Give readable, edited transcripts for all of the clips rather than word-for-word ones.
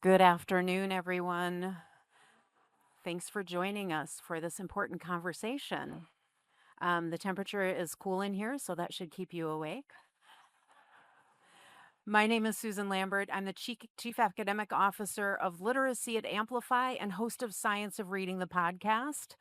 Good afternoon, everyone. Thanks for joining us for this important conversation. The temperature is cool in here, so that should keep you awake. My name is Susan Lambert. I'm the Chief Academic Officer of Literacy at Amplify and host of Science of Reading, the podcast.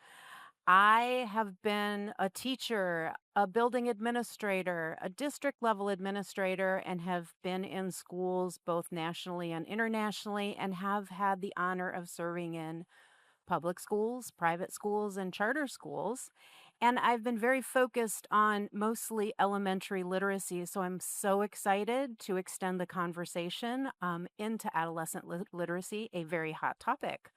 I have been a teacher, a building administrator, a district level administrator, and have been in schools both nationally and internationally, and have had the honor of serving in public schools, private schools, and charter schools. And I've been very focused on mostly elementary literacy. So I'm so excited to extend the conversation into adolescent literacy, a very hot topic.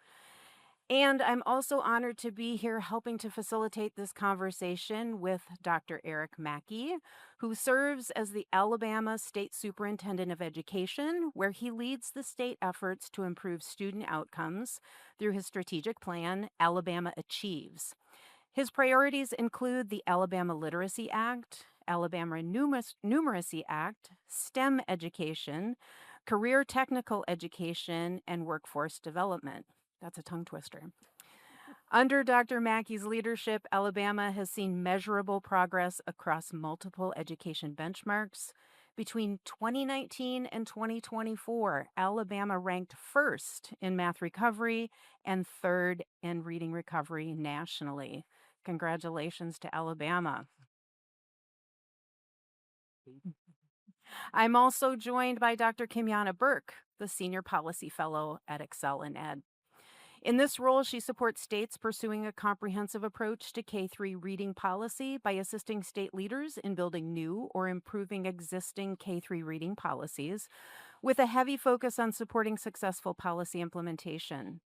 And I'm also honored to be here helping to facilitate this conversation with Dr. Eric Mackey, who serves as the Alabama State Superintendent of Education, where he leads the state efforts to improve student outcomes through his strategic plan, Alabama Achieves. His priorities include the Alabama Literacy Act, Alabama Numeracy Act, STEM education, career technical education, and workforce development. That's a tongue twister. Under Dr. Mackey's leadership, Alabama has seen measurable progress across multiple education benchmarks. Between 2019 and 2024, Alabama ranked first in math recovery and third in reading recovery nationally. Congratulations to Alabama. I'm also joined by Dr. Kymyona Burk, the Senior Policy Fellow at ExcelinEd. In this role, she supports states pursuing a comprehensive approach to K-3 reading policy by assisting state leaders in building new or improving existing K-3 reading policies, with a heavy focus on supporting successful policy implementation.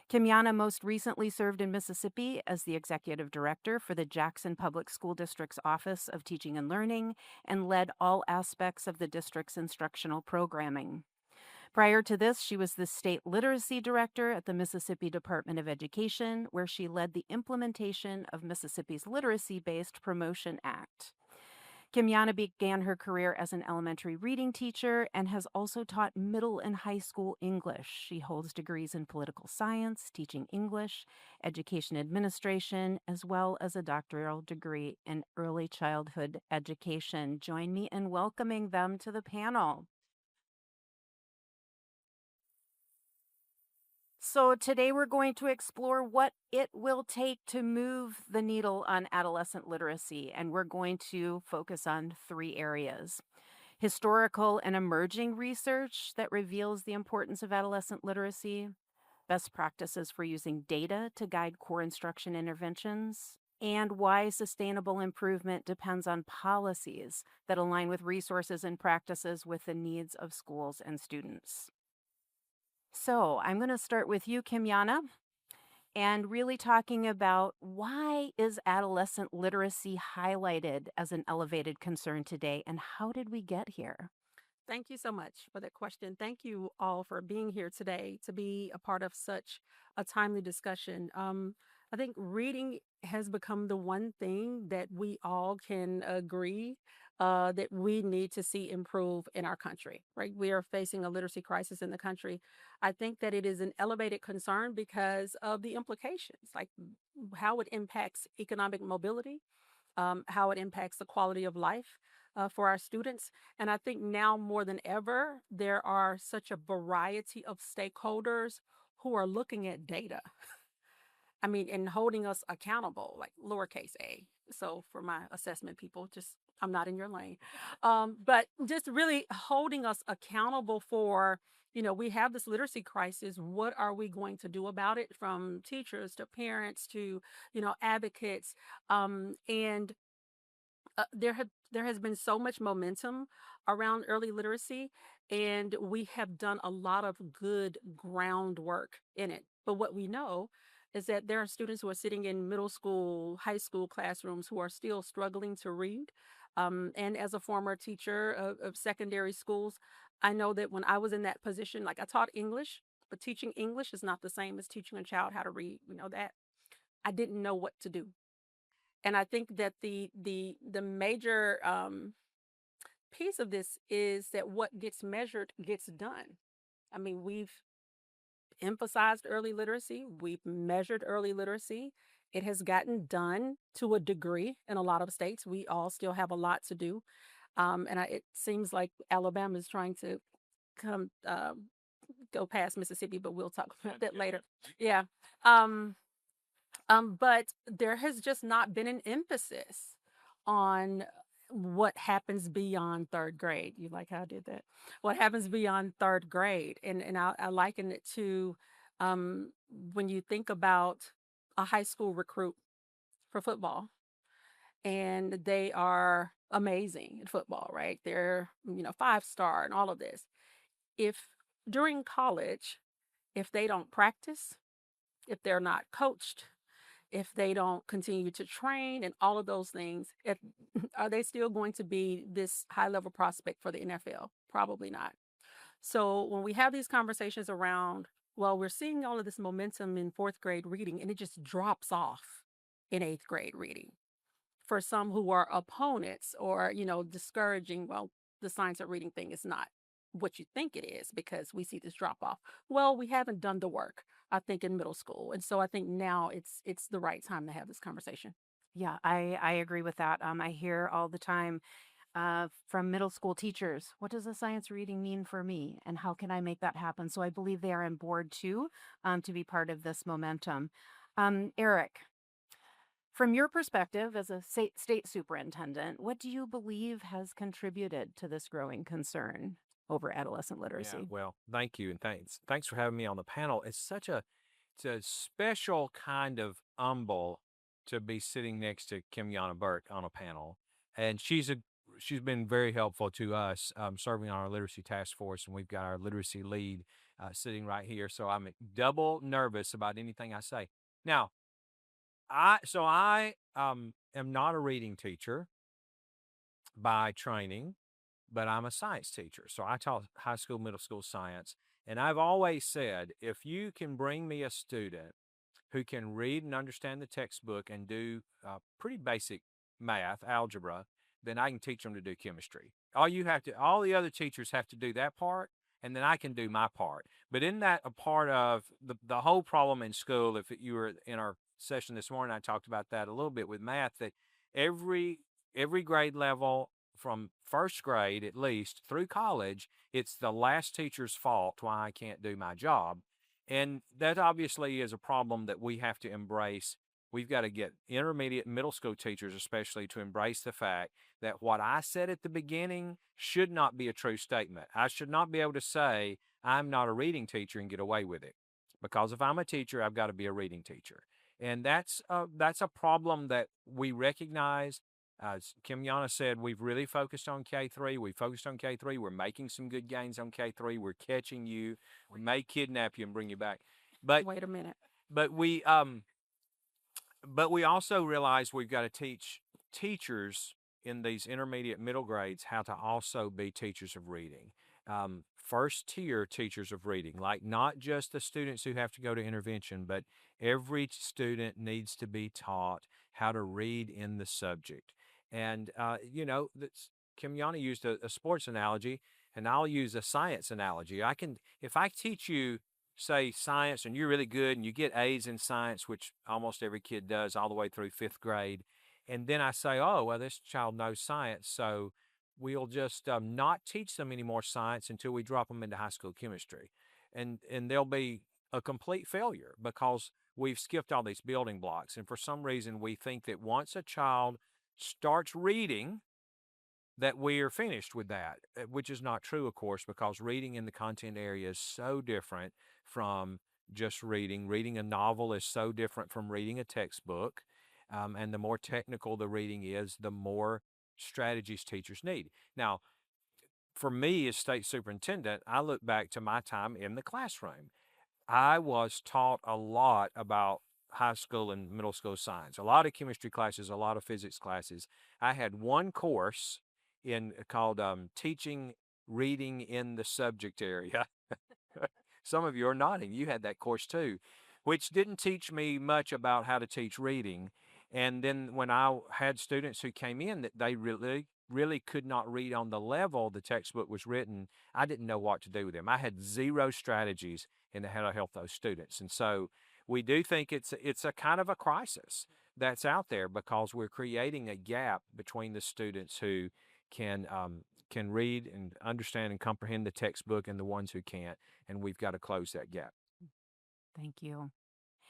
Kymyona most recently served in Mississippi as the executive director for the Jackson Public School District's Office of Teaching and Learning and led all aspects of the district's instructional programming. Prior to this, she was the state literacy director at the Mississippi Department of Education, where she led the implementation of Mississippi's Literacy-Based Promotion Act. Kymyona began her career as an elementary reading teacher and has also taught middle and high school English. She holds degrees in political science, teaching English, education administration, as well as a doctoral degree in early childhood education. Join me in welcoming them to the panel. So today we're going to explore what it will take to move the needle on adolescent literacy, and we're going to focus on three areas: historical and emerging research that reveals the importance of adolescent literacy, best practices for using data to guide core instruction interventions, and why sustainable improvement depends on policies that align with resources and practices with the needs of schools and students. So I'm going to start with you, Kymyona, and really talking about why is adolescent literacy highlighted as an elevated concern today, and how did we get here? Thank you so much for that question. Thank you all for being here today to be a part of such a timely discussion. I think reading has become the one thing that we all can agree that we need to see improve in our country, right? We are facing a literacy crisis in the country. I think that it is an elevated concern because of the implications, like how it impacts economic mobility, how it impacts the quality of life for our students. And I think now more than ever, there are such a variety of stakeholders who are looking at data. I mean, and holding us accountable, like lowercase a. So for my assessment people, just I'm not in your lane, but just really holding us accountable for, we have this literacy crisis. What are we going to do about it? From teachers to parents to, advocates, and there has been so much momentum around early literacy, and we have done a lot of good groundwork in it. But what we know is that there are students who are sitting in middle school, high school classrooms who are still struggling to read. And as a former teacher of secondary schools, I know that when I was in that position, like I taught English, but teaching English is not the same as teaching a child how to read. That I didn't know what to do. And I think that the major piece of this is that what gets measured gets done. I mean, emphasized early literacy. We've measured early literacy. It has gotten done to a degree in a lot of states. We all still have a lot to do. It seems like Alabama is trying to come go past Mississippi, but we'll talk about that later. Yeah. Um, but there has just not been an emphasis on what happens beyond third grade. You like how I did that? What happens beyond third grade? I liken it to um, when you think about a high school recruit for football, and they are amazing at football, right? They're, 5-star and all of this. If during college, if they don't practice, if they're not coached, if they don't continue to train and all of those things, if are they still going to be this high level prospect for the NFL? Probably not. So when we have these conversations around, well, we're seeing all of this momentum in fourth grade reading and it just drops off in eighth grade reading for some who are opponents or, discouraging, well, the science of reading thing is not what you think it is because we see this drop off. Well, we haven't done the work, I think, in middle school. And so I think now it's the right time to have this conversation. Yeah, I agree with that. I hear all the time from middle school teachers, what does a science reading mean for me, and how can I make that happen? So I believe they are on board too, to be part of this momentum. Eric, from your perspective as a state superintendent, what do you believe has contributed to this growing concern over adolescent Yeah, literacy? well, thank you, and thanks for having me on the panel. It's a special kind of humble to be sitting next to Kymyona Burk on a panel, and she's been very helpful to us, serving on our literacy task force, and we've got our literacy lead sitting right here. So I'm double nervous about anything I say. Now, I am not a reading teacher by training, but I'm a science teacher. So I taught high school, middle school science. And I've always said if you can bring me a student who can read and understand the textbook and do pretty basic math, algebra, then I can teach them to do chemistry. All the other teachers have to do that part, and then I can do my part. But isn't that a part of the whole problem in school? If you were in our session this morning, I talked about that a little bit with math, that every every grade level from first grade at least through college, it's the last teacher's fault why I can't do my job. And that obviously is a problem that we have to embrace. We've got to get intermediate and middle school teachers, especially, to embrace the fact that what I said at the beginning should not be a true statement. I should not be able to say, I'm not a reading teacher and get away with it. Because if I'm a teacher, I've got to be a reading teacher. And that's a problem that we recognize. As Kymyona said, we've really focused on K3. We focused on K3. We're making some good gains on K3. We're catching you. We may kidnap you and bring you back. But Wait a minute. but we also realize we've got to teach teachers in these intermediate middle grades how to also be teachers of reading. First tier teachers of reading, like not just the students who have to go to intervention, but every student needs to be taught how to read in the subject. And, Kymyona used a sports analogy, and I'll use a science analogy. If I teach you, say, science, and you're really good and you get A's in science, which almost every kid does all the way through fifth grade, and then I say, oh, well, this child knows science, so we'll just not teach them any more science until we drop them into high school chemistry. And they'll be a complete failure because we've skipped all these building blocks. And for some reason, we think that once a child starts reading, that we are finished with that, which is not true, of course, because reading in the content area is so different from just reading. Reading a novel is so different from reading a textbook. And the more technical the reading is, the more strategies teachers need. Now, for me as state superintendent, I look back to my time in the classroom. I was taught a lot about high school and middle school science, a lot of chemistry classes, a lot of physics classes. I had one course in called teaching reading in the subject area. Some of you are nodding. You had that course too, which didn't teach me much about how to teach reading. And then when I had students who came in, that really could not read on the level the textbook was written, I didn't know what to do with them. I had zero strategies in how to help those students. And so we do think it's a kind of a crisis that's out there because we're creating a gap between the students who can read and understand and comprehend the textbook and the ones who can't, and we've got to close that gap. Thank you.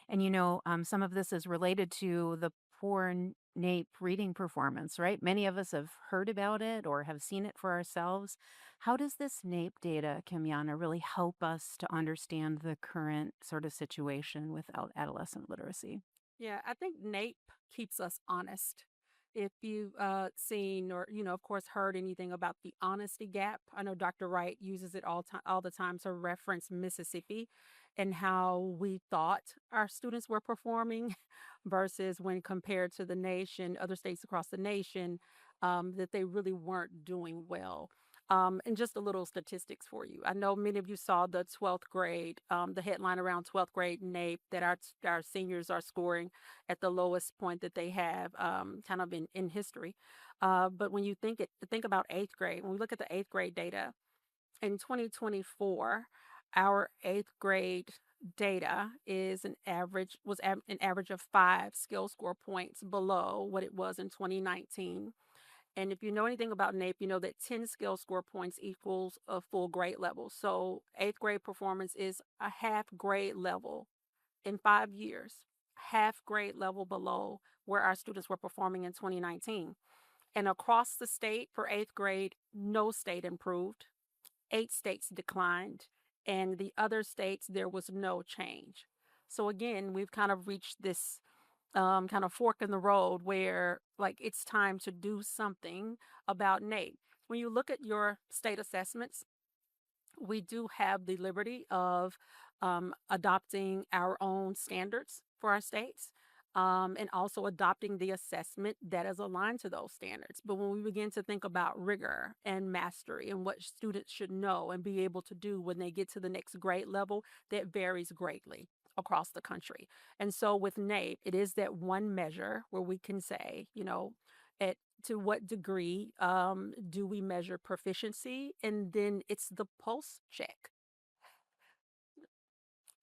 And some of this is related to the poor NAEP reading performance, right? Many of us have heard about it or have seen it for ourselves. How does this NAEP data, Kymyona, really help us to understand the current sort of situation with adolescent literacy? Yeah, I think NAEP keeps us honest. If you've seen or, of course, heard anything about the honesty gap, I know Dr. Wright uses it all the time to reference Mississippi and how we thought our students were performing versus when compared to the nation, other states across the nation, that they really weren't doing well. And just a little statistics for you. I know many of you saw the 12th grade, the headline around 12th grade NAEP that our seniors are scoring at the lowest point that they have kind of in history. But when you think about eighth grade, when we look at the eighth grade data in 2024, our eighth grade data is an average of 5 skill score points below what it was in 2019. And if you know anything about NAEP, you know that 10 skill score points equals a full grade level. So eighth grade performance is a half grade level in 5 years, half grade level below where our students were performing in 2019. And across the state for eighth grade, no state improved, 8 states declined, and the other states, there was no change. So again, we've kind of reached this kind of fork in the road where like it's time to do something about NAEP. When you look at your state assessments, we do have the liberty of adopting our own standards for our states. And also adopting the assessment that is aligned to those standards. But when we begin to think about rigor and mastery and what students should know and be able to do when they get to the next grade level, that varies greatly across the country. And so with NAEP, it is that one measure where we can say, at to what degree do we measure proficiency? And then it's the pulse check.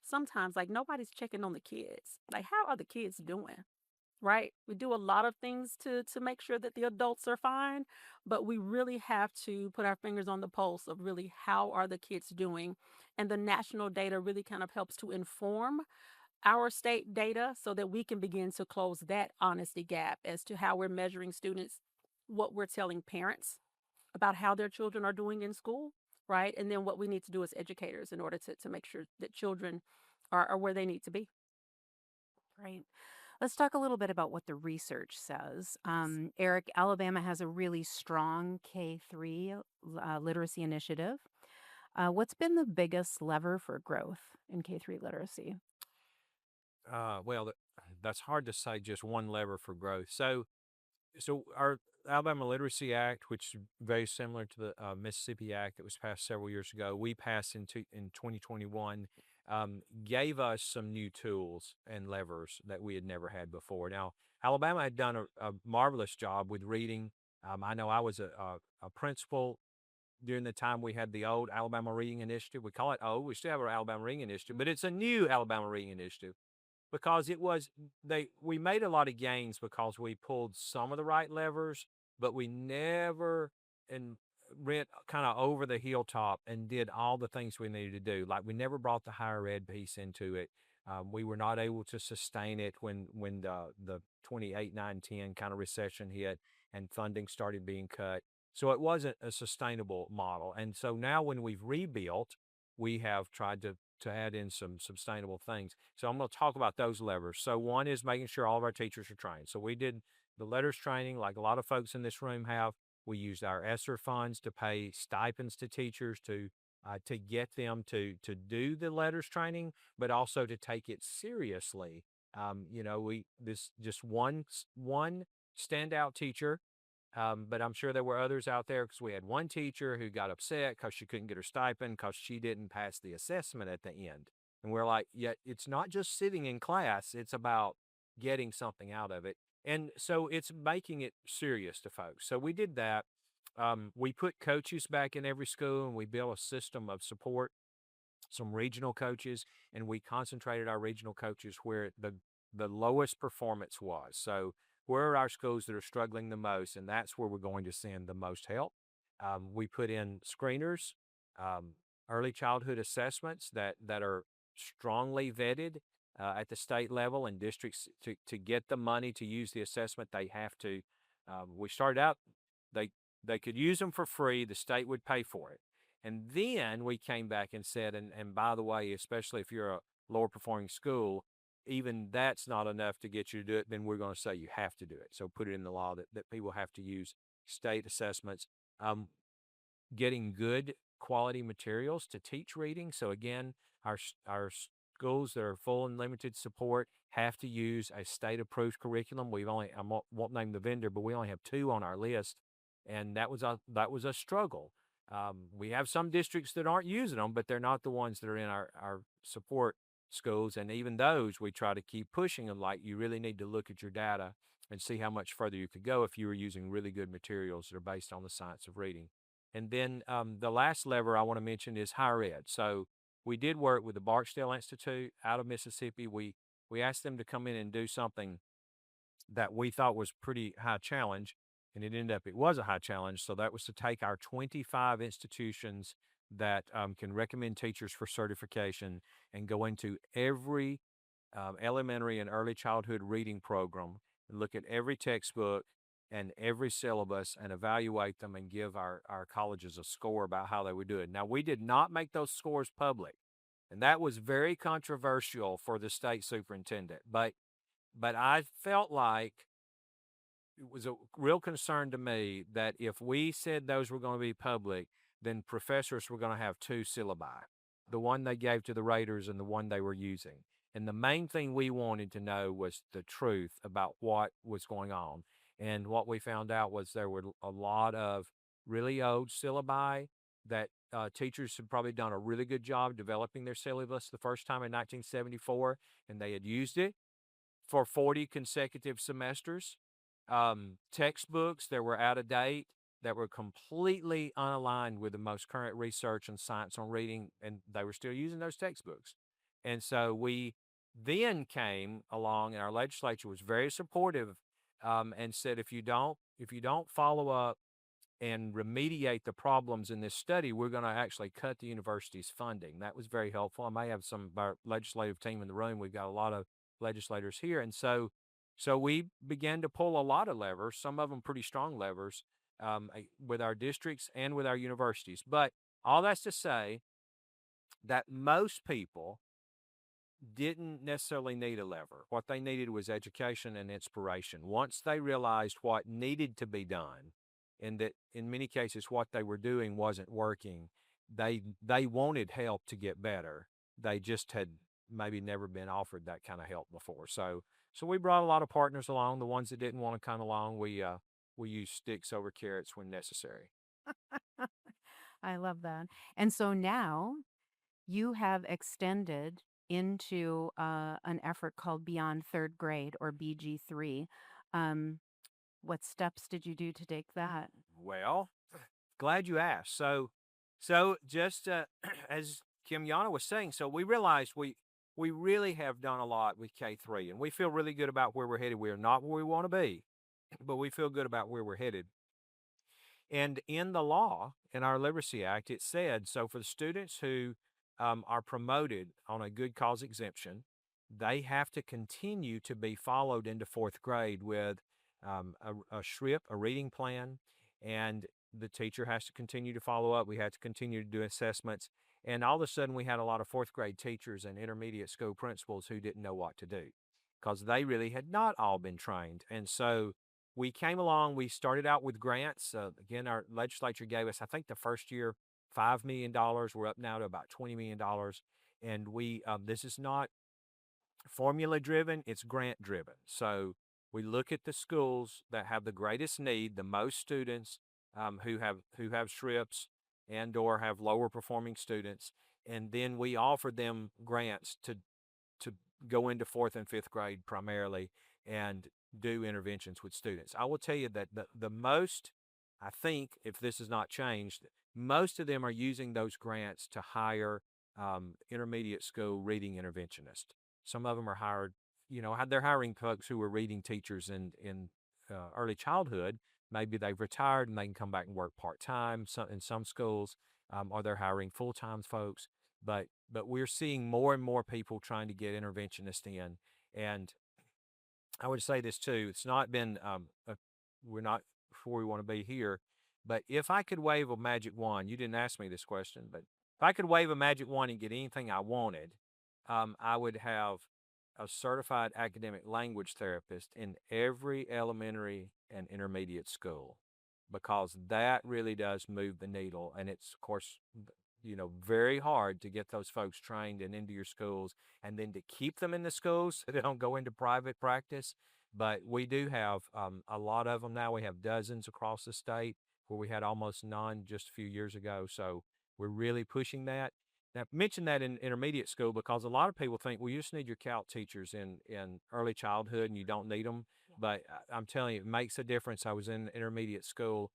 Sometimes, like, nobody's checking on the kids. Like, how are the kids doing? Right? We do a lot of things to make sure that the adults are fine, but we really have to put our fingers on the pulse of really how are the kids doing. And the national data really kind of helps to inform our state data so that we can begin to close that honesty gap as to how we're measuring students, what we're telling parents about how their children are doing in school, right? And then what we need to do as educators in order to make sure that children are where they need to be. Right. Let's talk a little bit about what the research says. Eric, Alabama has a really strong K-3 literacy initiative. What's been the biggest lever for growth in K-3 literacy? Well, that's hard to say just one lever for growth. So our Alabama Literacy Act, which is very similar to the Mississippi Act that was passed several years ago, we passed in 2021, gave us some new tools and levers that we had never had before. Now, Alabama had done a marvelous job with reading. I know I was a principal during the time we had the old Alabama Reading Initiative. We call it old. We still have our Alabama Reading Initiative, but it's a new Alabama Reading Initiative because we made a lot of gains because we pulled some of the right levers, but we never and went kind of over the hilltop and did all the things we needed to do. Like we never brought the higher ed piece into it. We were not able to sustain it when the 28, 9, 10 kind of recession hit and funding started being cut. So it wasn't a sustainable model. And so now when we've rebuilt, we have tried to add in some sustainable things. So I'm going to talk about those levers. So one is making sure all of our teachers are trained. So we did the letters training like a lot of folks in this room have. We used our ESSER funds to pay stipends to teachers to get them to do the letters training, but also to take it seriously. We this just one standout teacher, but I'm sure there were others out there because we had one teacher who got upset because she couldn't get her stipend because she didn't pass the assessment at the end. And we're like, yeah, it's not just sitting in class, it's about getting something out of it. And so it's making it serious to folks. So we did that. We put coaches back in every school, and we built a system of support, some regional coaches, and we concentrated our regional coaches where the lowest performance was. So where are our schools that are struggling the most, and that's where we're going to send the most help. We put in screeners, um, early childhood assessments that are strongly vetted at the state level, and districts to get the money to use the assessment, they have to. We started out, they they could use them for free. The state would pay for it. And then we came back and said, and by the way, especially if you're a lower performing school, even that's not enough to get you to do it, then we're going to say you have to do it. So put it in the law that people have to use state assessments. Um, Getting good quality materials to teach reading. So again, our schools that are full and limited support have to use a state approved curriculum. I won't name the vendor, but we only have 2 on our list, and that was a struggle. We have some districts that aren't using them, but they're not the ones that are in our support schools. And even those, we try to keep pushing them. Like, you really need to look at your data and see how much further you could go if you were using really good materials that are based on the science of reading. And then the last lever I want to mention is higher ed. So we did work with the Barksdale Institute out of Mississippi. We asked them to come in and do something that we thought was pretty high challenge, and it was a high challenge. So that was to take our 25 institutions that can recommend teachers for certification and go into every elementary and early childhood reading program and look at every textbook and every syllabus and evaluate them and give our colleges a score about how they would do it. Now, we did not make those scores public, and that was very controversial for the state superintendent. But I felt like it was a real concern to me that if we said those were going to be public, then professors were going to have 2 syllabi, the one they gave to the raters and the one they were using. And the main thing we wanted to know was the truth about what was going on. And what we found out was there were a lot of really old syllabi that teachers had probably done a really good job developing their syllabus the first time in 1974, and they had used it for 40 consecutive semesters. Textbooks that were out of date, that were completely unaligned with the most current research and science on reading, and they were still using those textbooks. And so we then came along, and our legislature was very supportive, and said, if you don't follow up and remediate the problems in this study, we're going to actually cut the university's funding. That was very helpful. I may have some of our legislative team in the room. We've got a lot of legislators here. And so we began to pull a lot of levers, some of them pretty strong levers, with our districts and with our universities. But all that's to say that most people didn't necessarily need a lever. What they needed was education and inspiration. Once they realized what needed to be done, and that in many cases what they were doing wasn't working, they wanted help to get better. They just had maybe never been offered that kind of help before. So we brought a lot of partners along. The ones that didn't want to come along, we used sticks over carrots when necessary. I love that. And so now you have extended into an effort called Beyond Third Grade, or BG3. Um, what steps did you do to take that? Well, glad you asked. So just as Kymyona was saying, so we realized we really have done a lot with K3, and we feel really good about where we're headed. We are not where we want to be, but we feel good about where we're headed. And in the law, in our Literacy Act, it said, so for the students who are promoted on a good cause exemption, they have to continue to be followed into 4th grade with a SRIP, a reading plan, and the teacher has to continue to follow up. We had to continue to do assessments. And all of a sudden, we had a lot of 4th grade teachers and intermediate school principals who didn't know what to do because they really had not all been trained. And so we came along, we started out with grants. Again, our legislature gave us, I think the first year, $5 million. We're up now to about $20 million. And this is not formula driven, it's grant driven. So we look at the schools that have the greatest need, the most students who have SRIPs and or have lower performing students, and then we offer them grants to go into 4th and 5th grade primarily and do interventions with students. I will tell you that the most I think if this is not changed, most of them are using those grants to hire intermediate school reading interventionists. Some of them are hired, they're hiring folks who were reading teachers in early childhood. Maybe they've retired and they can come back and work part time. In some schools, or they're hiring full time folks. But we're seeing more and more people trying to get interventionists in, and I would say this too. It's not been we're not before we want to be here, but if I could wave a magic wand, you didn't ask me this question, but if I could wave a magic wand and get anything I wanted, I would have a certified academic language therapist in every elementary and intermediate school, because that really does move the needle, and it's of course very hard to get those folks trained and into your schools, and then to keep them in the schools so they don't go into private practice. But we do have a lot of them now. We have dozens across the state, where we had almost none just a few years ago. So we're really pushing that. Now, mention that in intermediate school, because a lot of people think, well, you just need your CALC teachers in early childhood and you don't need them. Yeah. But I'm telling you, it makes a difference. I was in intermediate school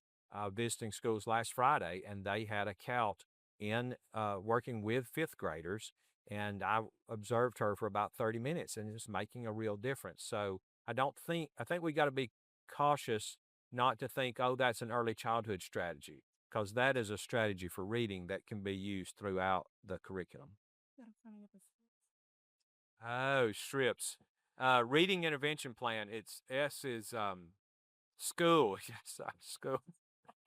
visiting schools last Friday, and they had a CALC in working with fifth graders, and I observed her for about 30 minutes, and it's making a real difference. So I think we got to be cautious not to think, oh, that's an early childhood strategy, because that is a strategy for reading that can be used throughout the curriculum. Oh, strips. Reading intervention plan. It's S is school. Yes, school.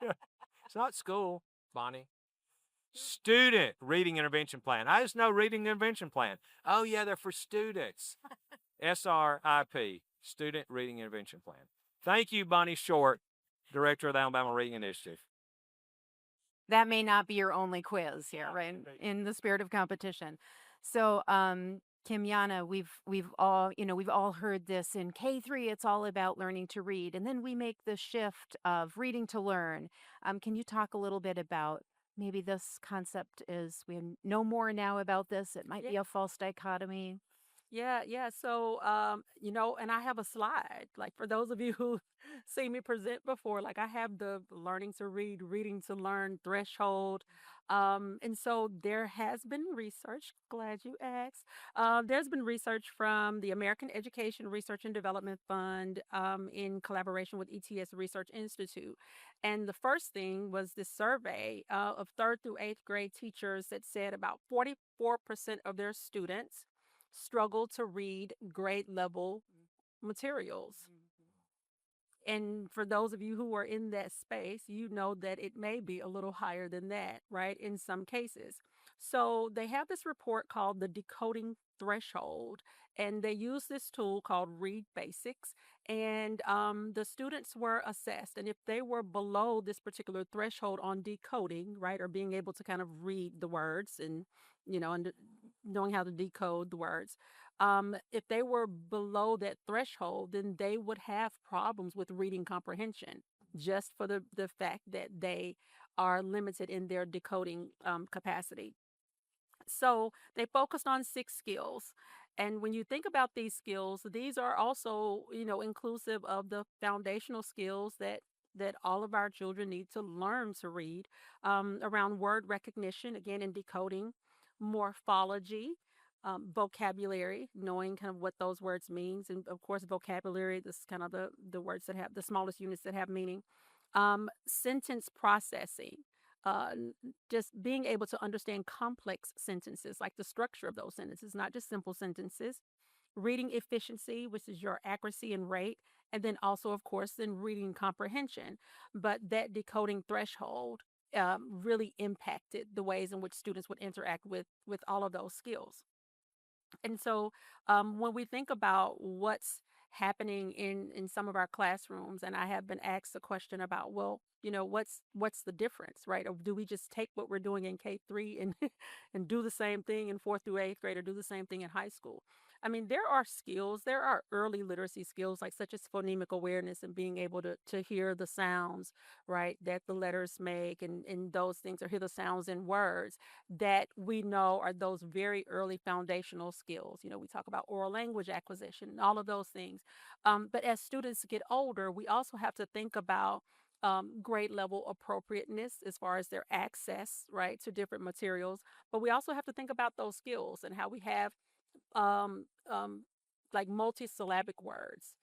It's not school, Bonnie. Student reading intervention plan. I just know reading intervention plan. Oh, yeah, they're for students. SRIP, Student Reading Intervention Plan. Thank you, Bonnie Short, Director of the Alabama Reading Initiative. That may not be your only quiz here, right? In the spirit of competition. So, Kymyona, we've all heard this in K3. It's all about learning to read, and then we make the shift of reading to learn. Can you talk a little bit about maybe this concept is we know more now about this? It might be a false dichotomy. Yeah. So, and I have a slide. Like for those of you who see me present before, like I have the learning to read, reading to learn threshold. And so there has been research. Glad you asked. There's been research from the American Education Research and Development Fund in collaboration with ETS Research Institute. And the first thing was this survey of third through eighth grade teachers that said about 44% of their students struggle to read grade level materials. And for those of you who are in that space, you know that it may be a little higher than that, right? In some cases. So they have this report called the Decoding Threshold, and they use this tool called Read Basics. And the students were assessed, and if they were below this particular threshold on decoding, right, or being able to kind of read the words and and knowing how to decode the words, if they were below that threshold, then they would have problems with reading comprehension, just for the fact that they are limited in their decoding capacity. So they focused on 6 skills. And when you think about these skills, these are also, inclusive of the foundational skills that all of our children need to learn to read, around word recognition, again, in decoding, morphology, vocabulary, knowing kind of what those words means, and of course, vocabulary. This is kind of the words that have the smallest units that have meaning. Sentence processing, just being able to understand complex sentences, like the structure of those sentences, not just simple sentences. Reading efficiency, which is your accuracy and rate, and then also, of course, then reading comprehension. But that decoding threshold really impacted the ways in which students would interact with all of those skills. And so when we think about what's happening in some of our classrooms, and I have been asked a question about, well, what's the difference, right? Or do we just take what we're doing in K3 and and do the same thing in fourth through eighth grade, or do the same thing in high school? I mean, there are skills, there are early literacy skills, like such as phonemic awareness and being able to hear the sounds, right, that the letters make, and those things, or hear the sounds in words, that we know are those very early foundational skills. We talk about oral language acquisition, all of those things. But as students get older, we also have to think about grade level appropriateness as far as their access, right, to different materials. But we also have to think about those skills and how we have um, um, like multisyllabic words,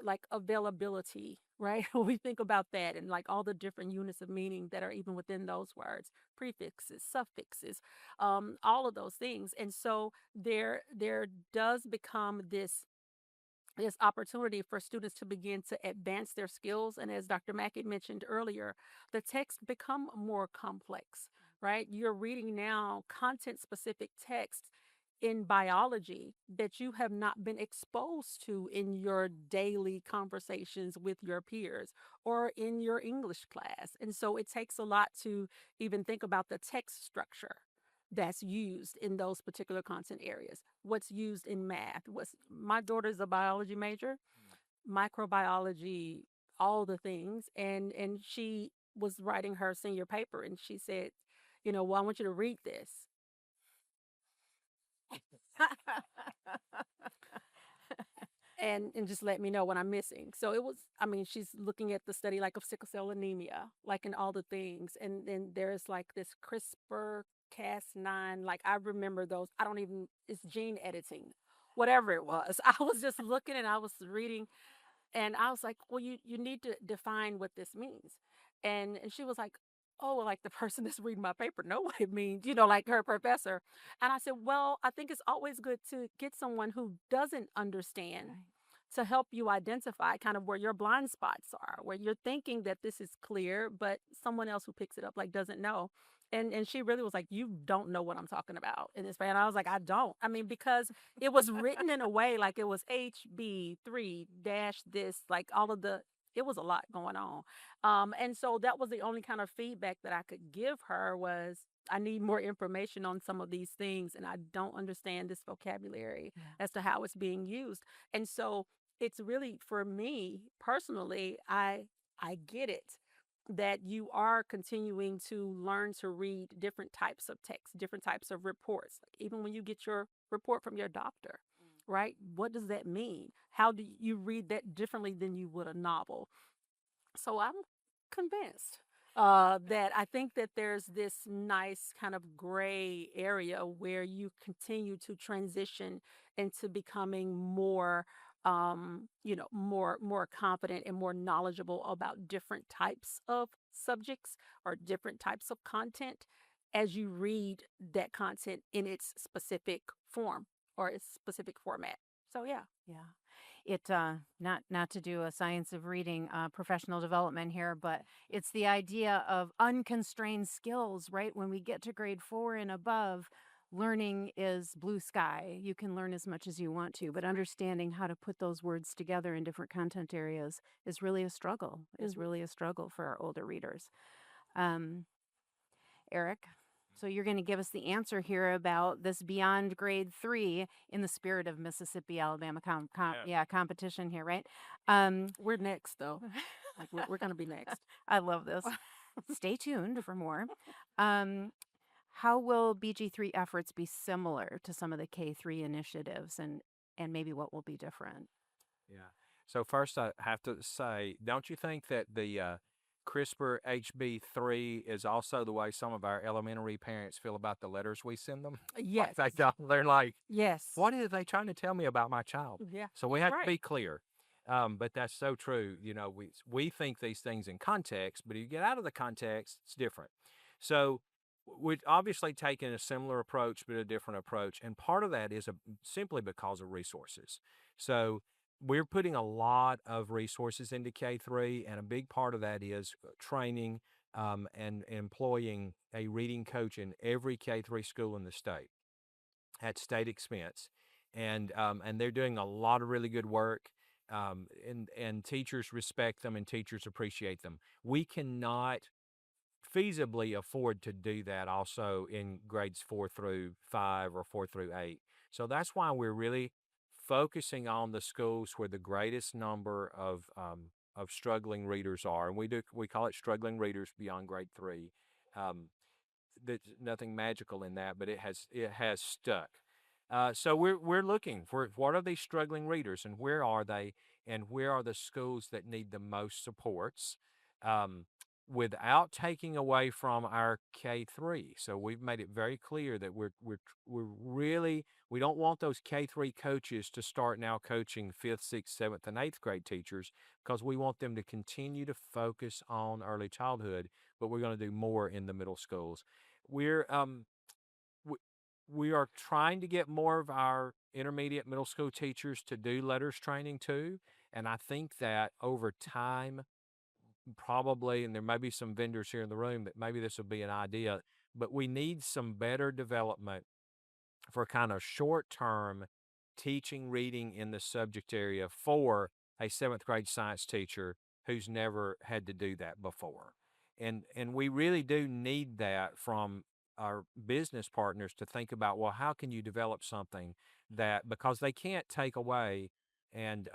like availability, right? When we think about that and like all the different units of meaning that are even within those words, prefixes, suffixes, all of those things. And so there does become this opportunity for students to begin to advance their skills. And as Dr. Mackey mentioned earlier, the texts become more complex, right? You're reading now content specific texts in biology that you have not been exposed to in your daily conversations with your peers or in your English class. And so it takes a lot to even think about the text structure that's used in those particular content areas. What's used in math? What's My daughter's a biology major, microbiology, all the things, and she was writing her senior paper, and she said, well, I want you to read this. And just let me know when I'm missing. So it was, I mean, she's looking at the study like of sickle cell anemia, like in all the things. And then there's like this CRISPR Cas9, like I remember those. I don't even, it's gene editing, whatever it was. I was just looking and I was reading and I was like, well, you need to define what this means. And she was like, oh, well, like the person that's reading my paper know what it means, like her professor. And I said, well, I think it's always good to get someone who doesn't understand to help you identify kind of where your blind spots are, where you're thinking that this is clear, but someone else who picks it up like doesn't know. And she really was like, you don't know what I'm talking about in this way. And I was like, I don't. I mean, because it was written in a way like it was HB3 dash this, like all of it was a lot going on. And so that was the only kind of feedback that I could give her was I need more information on some of these things and I don't understand this vocabulary as to how it's being used. And so it's really for me personally, I get it that you are continuing to learn to read different types of text, different types of reports. Like even when you get your report from your doctor, right? What does that mean? How do you read that differently than you would a novel? So I'm convinced that I think that there's this nice kind of gray area where you continue to transition into becoming more more confident and more knowledgeable about different types of subjects or different types of content as you read that content in its specific form or its specific format. So yeah. Yeah. It not to do a science of reading professional development here, but it's the idea of unconstrained skills, right? When we get to grade 4 and above, learning is blue sky. You can learn as much as you want to, but understanding how to put those words together in different content areas is really a struggle. Is really a struggle for our older readers. Eric, so you're going to give us the answer here about this beyond grade 3 in the spirit of Mississippi, Alabama competition here, right? We're next though. Like we're going to be next. I love this. Stay tuned for more. How will BG3 efforts be similar to some of the K3 initiatives and maybe what will be different? Yeah. So first I have to say, don't you think that the CRISPR HB3 is also the way some of our elementary parents feel about the letters we send them? Yes. They're like, Yes. what are they trying to tell me about my child? Yeah. So we have to be clear. But that's so true. We think these things in context, but if you get out of the context, it's different. So we've obviously taken a similar approach, but a different approach. And part of that is simply because of resources. So we're putting a lot of resources into K3, and a big part of that is training and employing a reading coach in every K3 school in the state at state expense. And they're doing a lot of really good work, and teachers respect them and teachers appreciate them. We cannot feasibly afford to do that also in grades 4 through 5 or 4 through 8. So that's why we're really focusing on the schools where the greatest number of struggling readers are, and we call it struggling readers beyond grade 3. There's nothing magical in that, but it has stuck. So we're looking for what are these struggling readers and where are they, and where are the schools that need the most supports. Um, Without taking away from our K3. So we've made it very clear that we're really, we don't want those K3 coaches to start now coaching 5th, 6th, 7th, and 8th grade teachers, because we want them to continue to focus on early childhood, but we're going to do more in the middle schools. We're we, we are trying to get more of our intermediate middle school teachers to do letters training too, and I think that over time, probably, and there may be some vendors here in the room that maybe this would be an idea, but we need some better development for kind of short term teaching reading in the subject area for a 7th grade science teacher who's never had to do that before. And we really do need that from our business partners to think about, well, how can you develop something that, because they can't take away and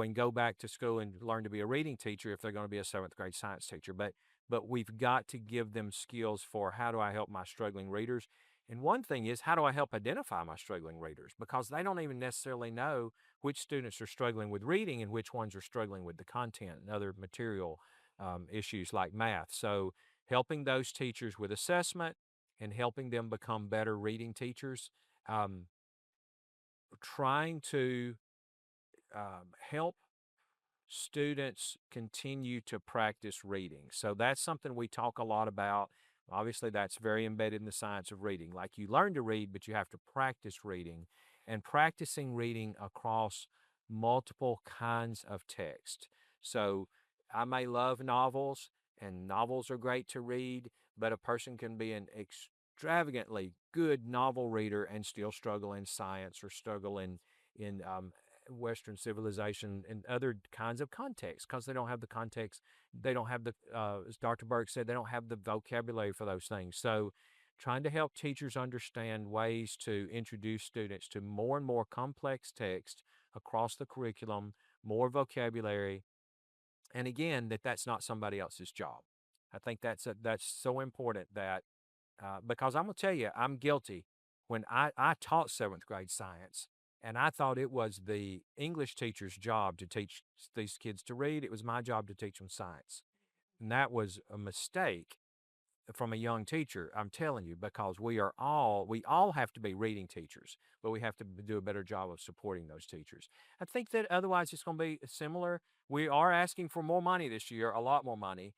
and go back to school and learn to be a reading teacher if they're going to be a 7th grade science teacher. But we've got to give them skills for, how do I help my struggling readers? And one thing is, how do I help identify my struggling readers? Because they don't even necessarily know which students are struggling with reading and which ones are struggling with the content and other material issues like math. So helping those teachers with assessment and helping them become better reading teachers, um, trying to help students continue to practice reading. So that's something we talk a lot about. Obviously, that's very embedded in the science of reading. Like, you learn to read, but you have to practice reading, and practicing reading across multiple kinds of text. So I may love novels, and novels are great to read, but a person can be an extravagantly good novel reader and still struggle in science or struggle in Western civilization and other kinds of contexts, because they don't have the context. They don't have the, as Dr. Burke said, they don't have the vocabulary for those things. So trying to help teachers understand ways to introduce students to more and more complex text across the curriculum, more vocabulary, and again, that's not somebody else's job. I think that's so important, that because I'm going to tell you, I'm guilty. When I taught 7th grade science, and I thought it was the English teacher's job to teach these kids to read, it was my job to teach them science. And that was a mistake from a young teacher, I'm telling you, because we all have to be reading teachers, but we have to do a better job of supporting those teachers. I think that otherwise it's going to be similar. We are asking for more money this year, a lot more money,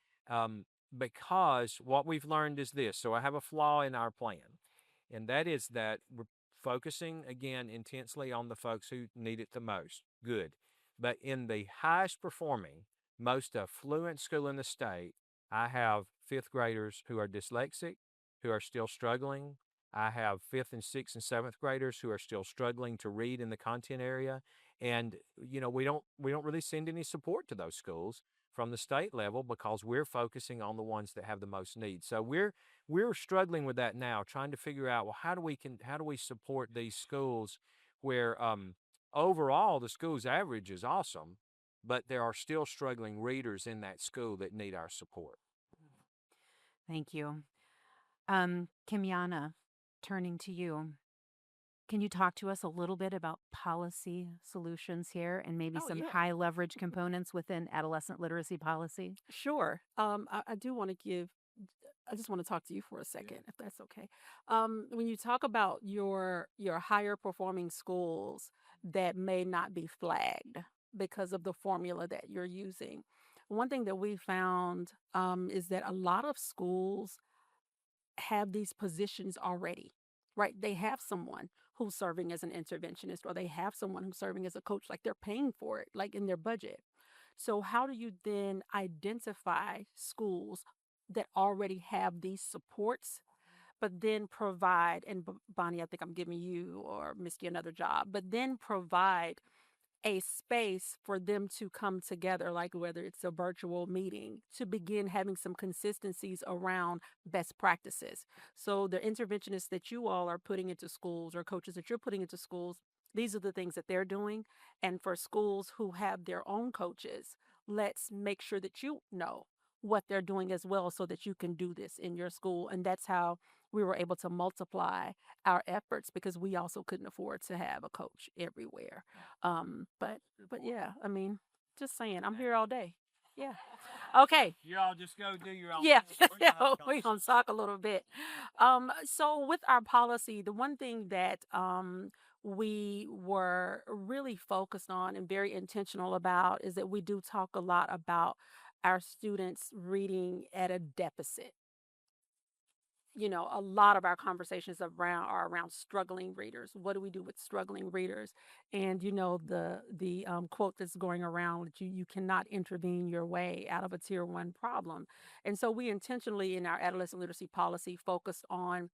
because what we've learned is this. So I have a flaw in our plan, and that is that we're focusing again intensely on the folks who need it the most. Good. But in the highest performing, most affluent school in the state, I have 5th graders who are dyslexic, who are still struggling. I have 5th and 6th and 7th graders who are still struggling to read in the content area. And we don't really send any support to those schools from the state level, because we're focusing on the ones that have the most need. So we're struggling with that now, trying to figure out, well, how do we support these schools where overall the school's average is awesome, but there are still struggling readers in that school that need our support. Thank you. Kymyona, turning to you. Can you talk to us a little bit about policy solutions here and maybe Oh, some yeah. high leverage components within adolescent literacy policy? Sure. I do want to give, I just want to talk to you for a second, if that's okay. When you talk about your higher performing schools that may not be flagged because of the formula that you're using, one thing that we found is that a lot of schools have these positions already, right? They have someone who's serving as an interventionist, or they have someone who's serving as a coach, like they're paying for it, like in their budget. So, how do you then identify schools that already have these supports, but then provide, and Bonnie, I think I'm giving you or Misty another job, but then provide a space for them to come together, like whether it's a virtual meeting, to begin having some consistencies around best practices. So the interventionists that you all are putting into schools, or coaches that you're putting into schools, these are the things that they're doing. And for schools who have their own coaches, let's make sure that you know what they're doing as well, so that you can do this in your school. And that's how we were able to multiply our efforts because we also couldn't afford to have a coach everywhere. But yeah, I mean, just saying, I'm here all day. Yeah. Okay. You all just go do your own Yeah, thing. We're gonna have a we're gonna conversation. talk a little bit. So with our policy, the one thing that we were really focused on and very intentional about is that we do talk a lot about our students reading at a deficit. A lot of our conversations are around struggling readers. What do we do with struggling readers? And the quote that's going around that you cannot intervene your way out of a tier one problem. And so we intentionally in our adolescent literacy policy focused on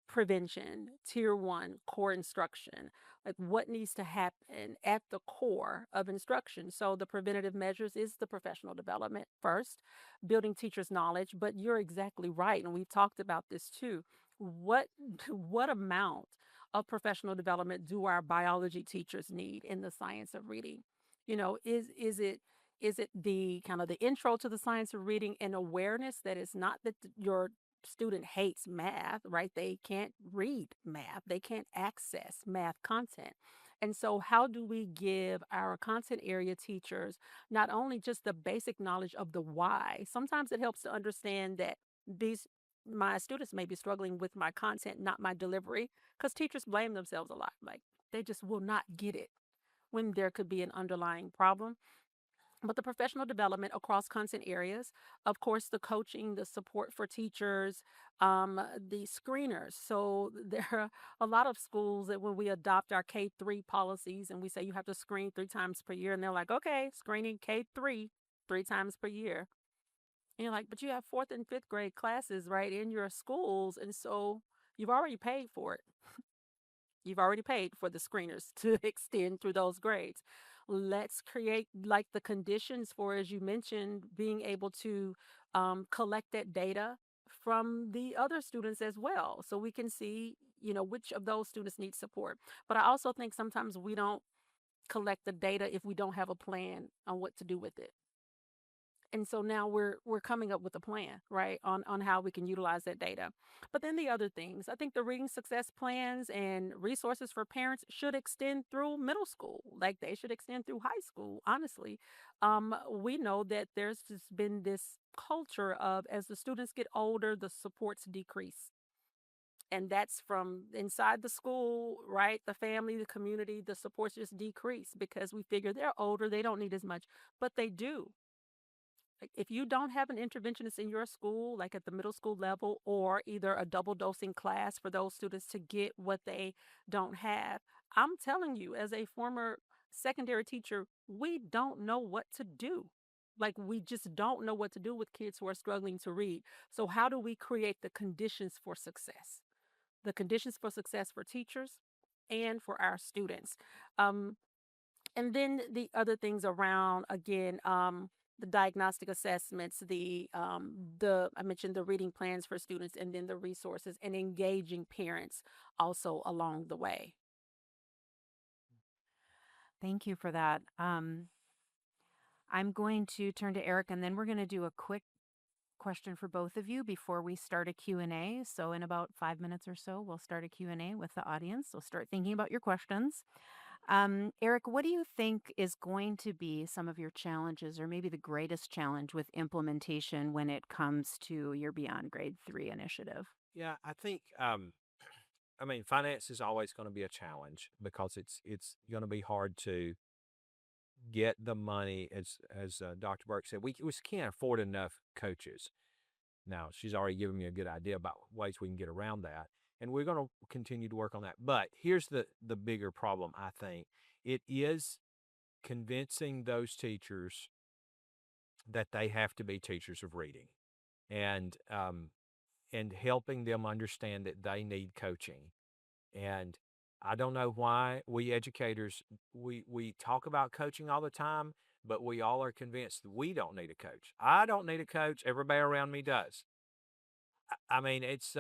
prevention, tier one, core instruction, like what needs to happen at the core of instruction. So the preventative measures is the professional development first, building teachers' knowledge. But you're exactly right, and we've talked about this too. What what amount of professional development do our biology teachers need in the science of reading? Is it the kind of the intro to the science of reading and awareness that it's not that your student hates math, right? They can't read math, they can't access math content. And so, how do we give our content area teachers not only just the basic knowledge of the why? Sometimes it helps to understand that these my students may be struggling with my content, not my delivery, because teachers blame themselves a lot. Like they just will not get it when there could be an underlying problem. But the professional development across content areas, of course, the coaching, the support for teachers, the screeners. So there are a lot of schools that when we adopt our K-3 policies and we say you have to screen 3 times per year, and they're like, okay, screening K-3 3 times per year. And you're like, but you have fourth and fifth grade classes right in your schools, and so you've already paid for it. You've already paid for the screeners to extend through those grades. Let's create like the conditions for, as you mentioned, being able to collect that data from the other students as well. So we can see, which of those students need support. But I also think sometimes we don't collect the data if we don't have a plan on what to do with it. And so now we're coming up with a plan, right, on how we can utilize that data. But then the other things, I think the reading success plans and resources for parents should extend through middle school, like they should extend through high school. Honestly, we know that there's just been this culture of as the students get older, the supports decrease. And that's from inside the school, right? The family, the community, the supports just decrease because we figure they're older, they don't need as much, but they do. Like if you don't have an interventionist in your school, like at the middle school level, or either a double dosing class for those students to get what they don't have, I'm telling you, as a former secondary teacher, we don't know what to do. Like we just don't know what to do with kids who are struggling to read. So, how do we create the conditions for success? The conditions for success for teachers and for our students. Um, and then the other things around again, the diagnostic assessments, the I mentioned the reading plans for students, and then the resources and engaging parents also along the way. Thank you for that. I'm going to turn to Eric, and then we're going to do a quick question for both of you before we start a Q&A. So in about 5 minutes or so, we'll start a Q&A with the audience. So start thinking about your questions. Eric, what do you think is going to be some of your challenges or maybe the greatest challenge with implementation when it comes to your Beyond Grade 3 initiative? Yeah, I think I mean finance is always going to be a challenge because it's going to be hard to get the money as Dr. Burke said. We can't afford enough coaches. Now, she's already given me a good idea about ways we can get around that. And we're going to continue to work on that. But here's the bigger problem, I think. It is convincing those teachers that they have to be teachers of reading and helping them understand that they need coaching. And I don't know why we educators we talk about coaching all the time, but we all are convinced that we don't need a coach. I don't need a coach. Everybody around me does. I mean, it's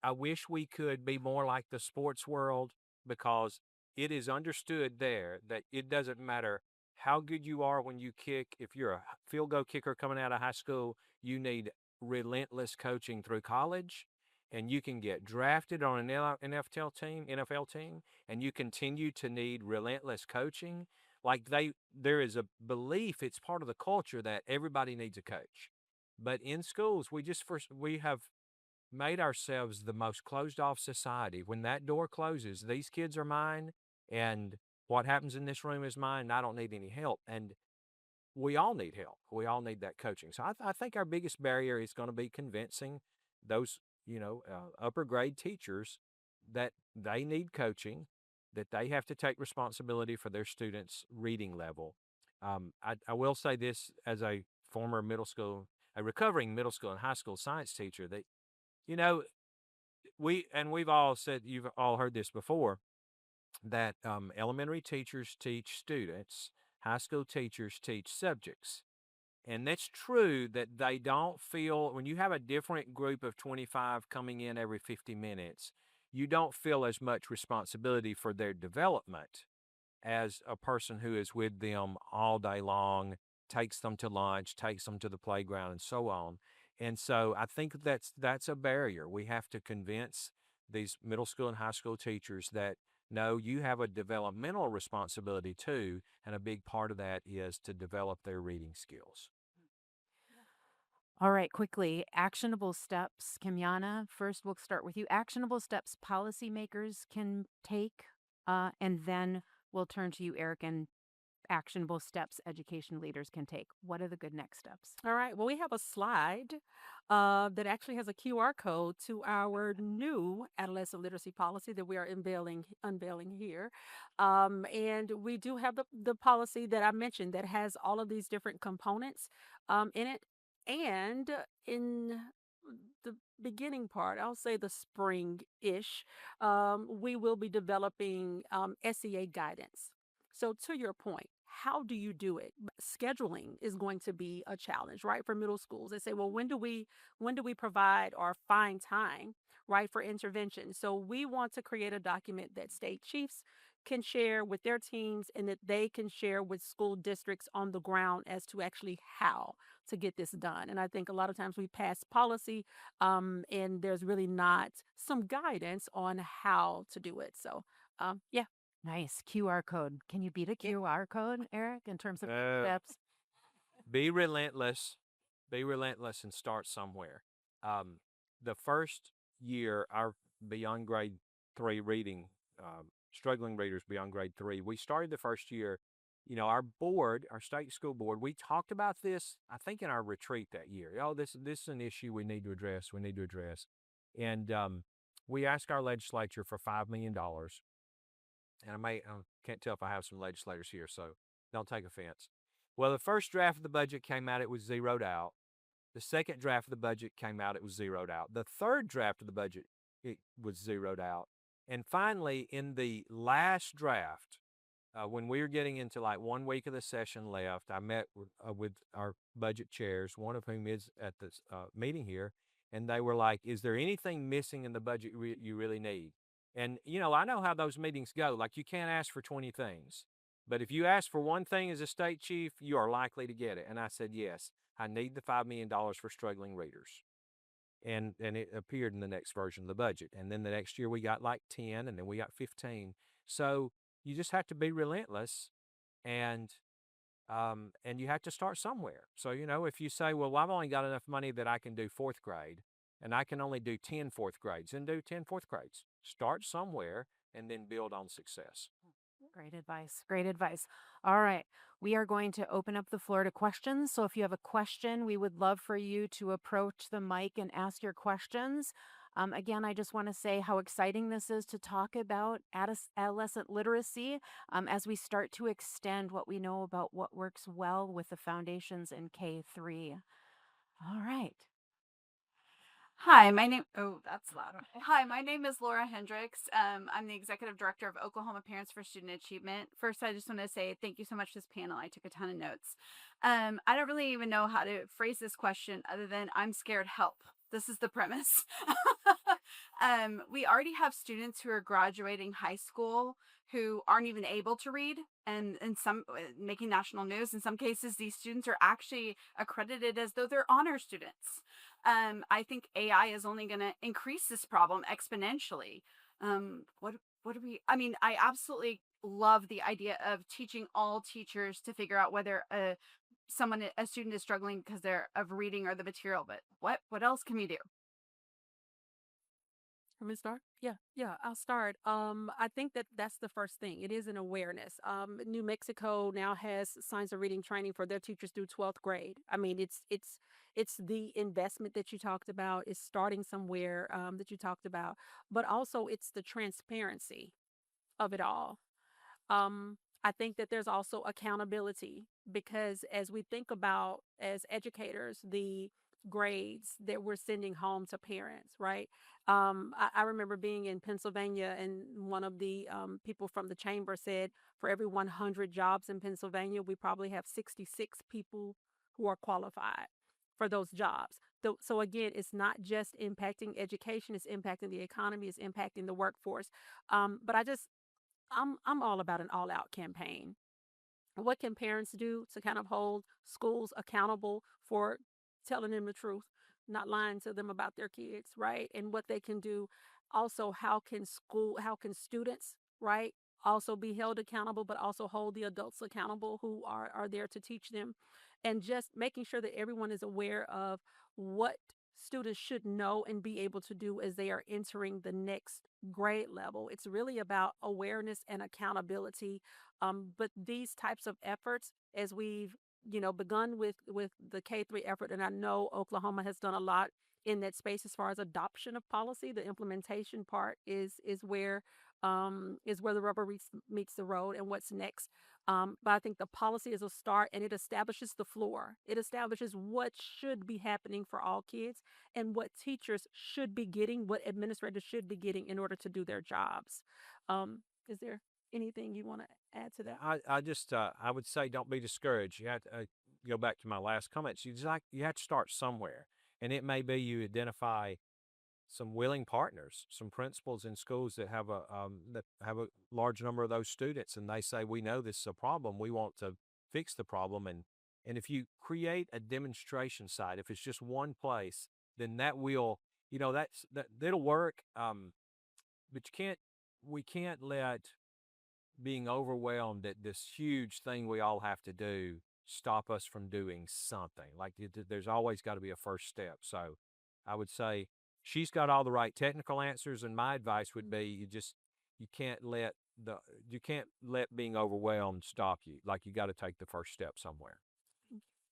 I wish we could be more like the sports world because it is understood there that it doesn't matter how good you are when you kick. If you're a field goal kicker coming out of high school, you need relentless coaching through college. and you can get drafted on an NFL team, and you continue to need relentless coaching. Like there is a belief, it's part of the culture that everybody needs a coach. But in schools, we have made ourselves the most closed off society. When that door closes, these kids are mine, and what happens in this room is mine, and I don't need any help. And we all need help. We all need that coaching. So I think our biggest barrier is going to be convincing those, upper grade teachers that they need coaching, that they have to take responsibility for their students' reading level. I will say this as a former a recovering middle school and high school science teacher, that, you know, we've all said, you've all heard this before, that elementary teachers teach students, high school teachers teach subjects. And that's true that they don't feel, when you have a different group of 25 coming in every 50 minutes, you don't feel as much responsibility for their development as a person who is with them all day long, takes them to lunch, takes them to the playground, and so on. And so I think that's a barrier. We have to convince these middle school and high school teachers that no, you have a developmental responsibility too, and a big part of that is to develop their reading skills. All right, quickly, actionable steps. Kymyona, first we'll start with you. Actionable steps policymakers can take, and then we'll turn to you, Eric, and actionable steps education leaders can take. What are the good next steps? All right. Well, we have a slide that actually has a QR code to our new adolescent literacy policy that we are unveiling here. And we do have the policy that I mentioned that has all of these different components in it. And in the beginning part, I'll say the spring ish, we will be developing SEA guidance. So, to your point, how do you do it? Scheduling is going to be a challenge, right? For middle schools, they say, well, when do we provide or find time, right, for intervention? So we want to create a document that state chiefs can share with their teams and that they can share with school districts on the ground as to actually how to get this done. And I think a lot of times we pass policy and there's really not some guidance on how to do it. So, yeah. Nice. QR code. Can you beat a Yeah. QR code, Eric, in terms of Uh, steps? be relentless, and start somewhere. Um, the first year, our beyond grade 3 reading, struggling readers beyond grade 3, we started the first year. Our board, our state school board, we talked about this, I think, in our retreat that year. Oh, this is an issue we need to address. We need to address. And we asked our legislature for $5 million. And I can't tell if I have some legislators here, so don't take offense. Well, the first draft of the budget came out, it was zeroed out. The second draft of the budget came out, it was zeroed out. The third draft of the budget, it was zeroed out. And finally, in the last draft, when we were getting into like 1 week of the session left, I met with our budget chairs, one of whom is at this meeting here, and they were like, is there anything missing in the budget you really need? And, I know how those meetings go. Like, you can't ask for 20 things. But if you ask for one thing as a state chief, you are likely to get it. And I said, yes, I need the $5 million for struggling readers. And it appeared in the next version of the budget. And then the next year we got like 10, and then we got 15. So you just have to be relentless, and you have to start somewhere. So, if you say, well, I've only got enough money that I can do fourth grade, and I can only do 10 fourth grades, then do 10 fourth grades. Start somewhere and then build on success. Great advice. Great advice. All right. We are going to open up the floor to questions. So if you have a question, we would love for you to approach the mic and ask your questions. Again, I just want to say how exciting this is to talk about adolescent literacy as we start to extend what we know about what works well with the foundations in K3. All right. Hi, my name. Oh, that's loud. Hi, my name is Laura Hendricks. I'm the executive director of Oklahoma Parents for Student Achievement. First, I just want to say thank you so much for this panel. I took a ton of notes. I don't really even know how to phrase this question other than I'm scared. Help. This is the premise. We already have students who are graduating high school who aren't even able to read, and some making national news. In some cases, these students are actually accredited as though they're honor students. I think AI is only going to increase this problem exponentially. What do we? I mean, I absolutely love the idea of teaching all teachers to figure out whether a student is struggling because they're of reading or the material. But what else can we do? Want me to start? Yeah, I'll start. I think that that's the first thing. It is an awareness. New Mexico now has science of reading training for their teachers through 12th grade. I mean, it's the investment that you talked about. It's starting somewhere that you talked about, but also it's the transparency of it all. I think that there's also accountability because as we think about as educators, the grades that we're sending home to parents, right? I remember being in Pennsylvania and one of the people from the chamber said for every 100 jobs in Pennsylvania, we probably have 66 people who are qualified for those jobs. So again, it's not just impacting education, it's impacting the economy, it's impacting the workforce. But I'm all about an all out campaign. What can parents do to kind of hold schools accountable for telling them the truth, not lying to them about their kids, right? And what they can do. Also, how can students, right, also be held accountable, but also hold the adults accountable who are there to teach them. And just making sure that everyone is aware of what students should know and be able to do as they are entering the next grade level. It's really about awareness and accountability. But these types of efforts, as we've begun with the K-3 effort, and I know Oklahoma has done a lot in that space as far as adoption of policy. The implementation part is where the rubber meets the road, and what's next. But I think the policy is a start, and it establishes the floor. It establishes what should be happening for all kids and what teachers should be getting, what administrators should be getting in order to do their jobs. Is there anything you want to add to that? I just I would say don't be discouraged. You have to go back to my last comments. You have to start somewhere, and it may be you identify some willing partners, some principals in schools that have a large number of those students, and they say we know this is a problem. We want to fix the problem, and if you create a demonstration site, if it's just one place, then that will that'll work. But we can't let being overwhelmed at this huge thing we all have to do stop us from doing something. Like there's always got to be a first step. So I would say she's got all the right technical answers, and my advice would be you can't let you can't let being overwhelmed stop you. Like you got to take the first step somewhere.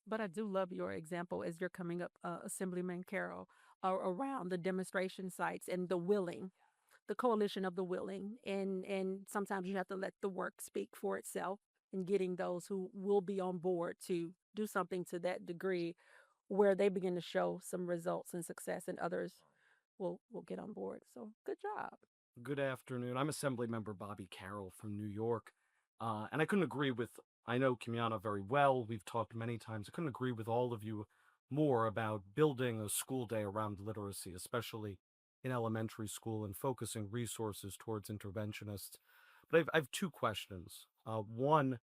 But I do love your example as you're coming up, Assemblyman Carroll, around the demonstration sites and the coalition of the willing, and sometimes you have to let the work speak for itself and getting those who will be on board to do something to that degree where they begin to show some results and success and others will get on board. So good job. Good afternoon. I'm Assemblymember Bobby Carroll from New York. And I couldn't agree with, I know Kymyona very well. We've talked many times. I couldn't agree with all of you more about building a school day around literacy, especially in elementary school, and focusing resources towards interventionists. But I have two questions. One,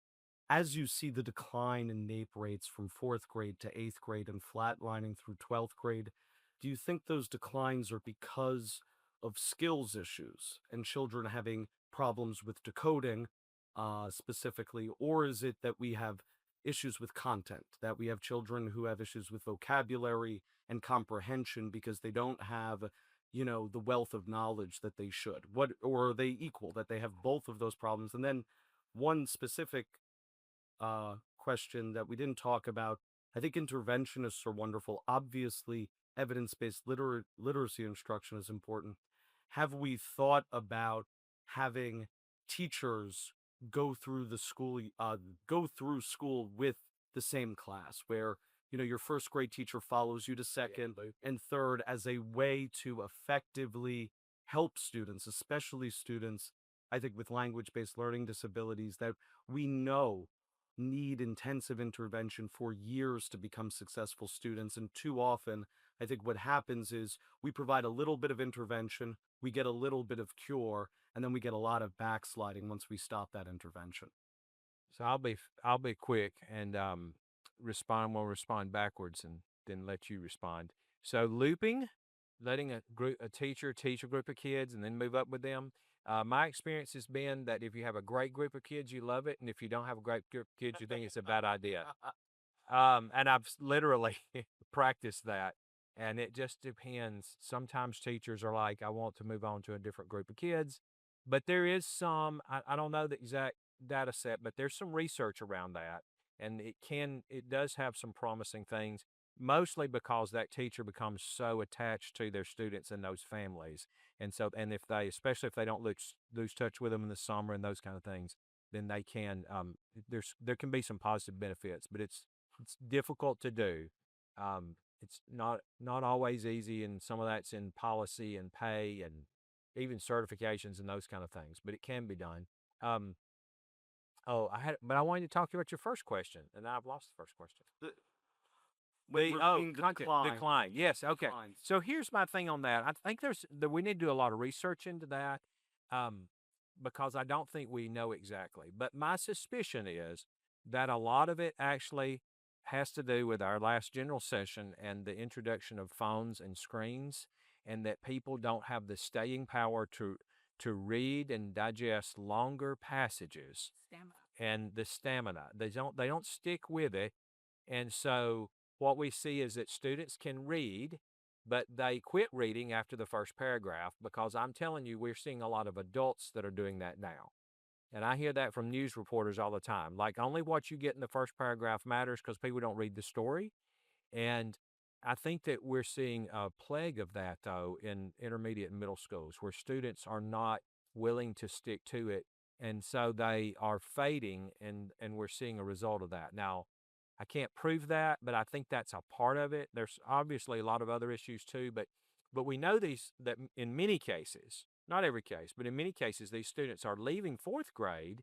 as you see the decline in NAEP rates from fourth grade to eighth grade and flatlining through 12th grade, do you think those declines are because of skills issues and children having problems with decoding specifically, or is it that we have issues with content, that we have children who have issues with vocabulary and comprehension because they don't have, the wealth of knowledge that they should? What, or are they equal, that they have both of those problems? And then one specific question that we didn't talk about. I think interventionists are wonderful. Obviously, evidence-based literacy instruction is important. Have we thought about having teachers go through school with the same class, where your first grade teacher follows you to second and third, as a way to effectively help students, especially students, I think, with language-based learning disabilities that we know need intensive intervention for years to become successful students. And too often, I think what happens is we provide a little bit of intervention, we get a little bit of cure, and then we get a lot of backsliding once we stop that intervention. So I'll be quick and respond. We'll respond backwards and then let you respond. So looping, letting a teacher teach a group of kids and then move up with them. My experience has been that if you have a great group of kids, you love it, and if you don't have a great group of kids, you think it's a bad idea. And I've literally practiced that, and it just depends. Sometimes teachers are like, I want to move on to a different group of kids, but there is some, I don't know the exact data set, but there's some research around that, and it does have some promising things, mostly because that teacher becomes so attached to their students and those families. And so, and if they, especially if they don't lose touch with them in the summer and those kind of things, then they can, there can be some positive benefits, but it's difficult to do. It's not always easy, and some of that's in policy and pay and even certifications and those kind of things. But it can be done. Um, but I wanted to talk to you about your first question, and now I've lost the first question. Decline. Yes. Okay. Declines. So here's my thing on that. I think we need to do a lot of research into that, because I don't think we know exactly. But my suspicion is that a lot of it actually has to do with our last general session and the introduction of phones and screens, and that people don't have the staying power to read and digest longer passages Stamina. and the stamina. They don't stick with it, and so what we see is that students can read, but they quit reading after the first paragraph, because I'm telling you, we're seeing a lot of adults that are doing that now. And I hear that from news reporters all the time. Like, only what you get in the first paragraph matters because people don't read the story. And I think that we're seeing a plague of that, though, in intermediate and middle schools, where students are not willing to stick to it. And so they are fading, and we're seeing a result of that. Now, I can't prove that, but I think that's a part of it. There's obviously a lot of other issues too, but we know that in many cases, not every case, but in many cases, these students are leaving fourth grade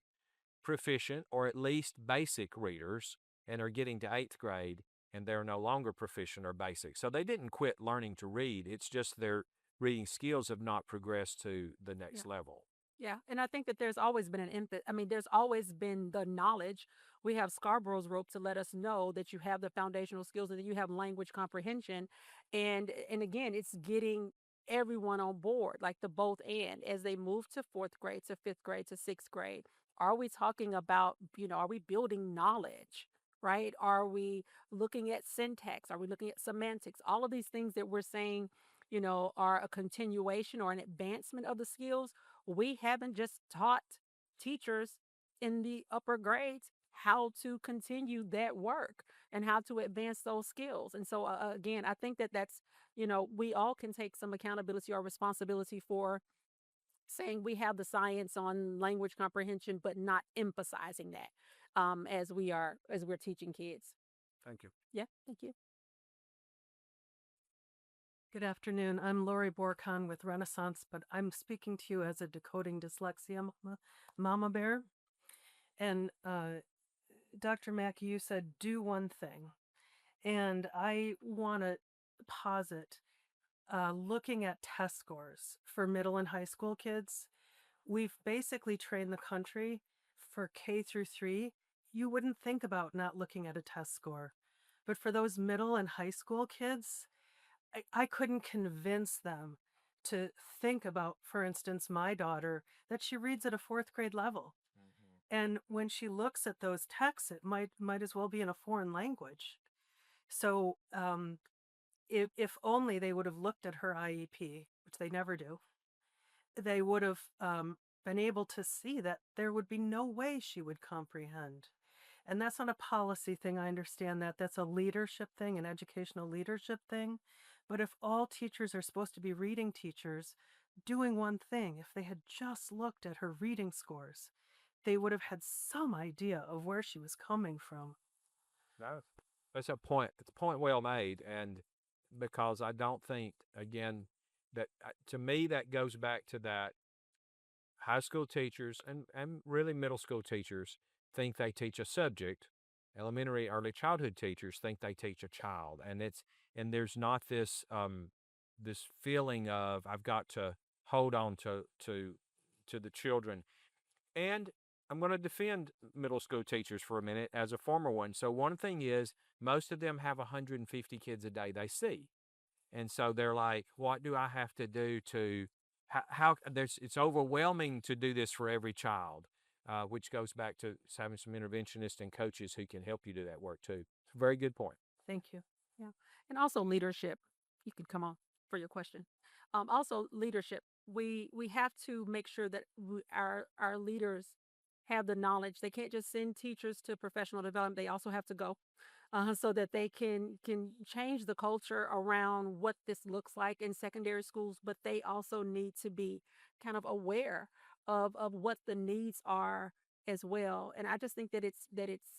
proficient or at least basic readers, and are getting to eighth grade and they're no longer proficient or basic. So they didn't quit learning to read. It's just their reading skills have not progressed to the Yeah. next level. Yeah, and I think that there's always been there's always been the knowledge. We have Scarborough's rope to let us know that you have the foundational skills and that you have language comprehension. And again, it's getting everyone on board, like the both and as they move to fourth grade, to fifth grade, to sixth grade. Are we talking about, are we building knowledge? Right? Are we looking at syntax? Are we looking at semantics? All of these things that we're saying, are a continuation or an advancement of the skills. We haven't just taught teachers in the upper grades how to continue that work and how to advance those skills. And so, again, I think that we all can take some accountability or responsibility for saying we have the science on language comprehension, but not emphasizing that as we're teaching kids. Thank you. Yeah, thank you. Good afternoon. I'm Lori Borcon with Renaissance, but I'm speaking to you as a decoding dyslexia mama bear. And Dr. Mackey, you said do one thing. And I want to posit looking at test scores for middle and high school kids. We've basically trained the country for K through 3. You wouldn't think about not looking at a test score. But for those middle and high school kids, I couldn't convince them to think about, for instance, my daughter, that she reads at a fourth grade level. And when she looks at those texts, it might as well be in a foreign language. So if only they would have looked at her IEP, which they never do, they would have been able to see that there would be no way she would comprehend. And that's not a policy thing. I understand that. That's a leadership thing, an educational leadership thing. But if all teachers are supposed to be reading teachers doing one thing, if they had just looked at her reading scores, they would have had some idea of where she was coming from. No, that's a point. It's a point well made, and because I don't think, again, that to me that goes back to that high school teachers and really middle school teachers think they teach a subject. Elementary, early childhood teachers think they teach a child, and there's not this this feeling of I've got to hold on to the children. And I'm going to defend middle school teachers for a minute as a former one. So one thing is most of them have 150 kids a day they see. And so they're like, what do I have to do to, how there's, it's overwhelming to do this for every child, which goes back to having some interventionists and coaches who can help you do that work too. Very good point. Thank you. Yeah. And also leadership. You could come on for your question. Also leadership. We have to make sure that our leaders have the knowledge. They can't just send teachers to professional development. They also have to go so that they can change the culture around what this looks like in secondary schools. But they also need to be kind of aware of what the needs are as well. And I just think that it's